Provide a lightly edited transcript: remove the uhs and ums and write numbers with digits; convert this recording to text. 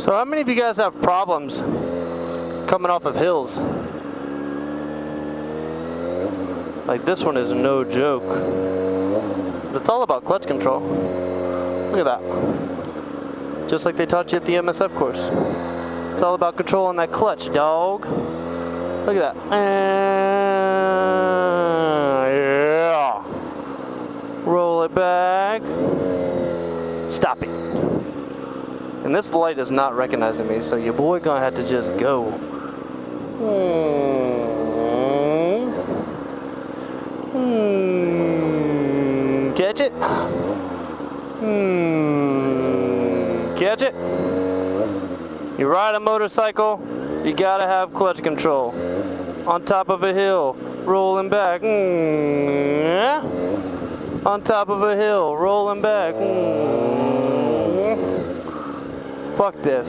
So how many of you guys have problems coming off of hills? Like this one is no joke. It's all about clutch control. Look at that. Just like they taught you at the MSF course. It's all about controlling that clutch, dog. Look at that. Yeah. Roll it back. Stop it. And this light is not recognizing me, so your boy gonna have to just go. Catch it. Catch it. You ride a motorcycle, you gotta have clutch control. On top of a hill, rolling back. On top of a hill, rolling back. Fuck this.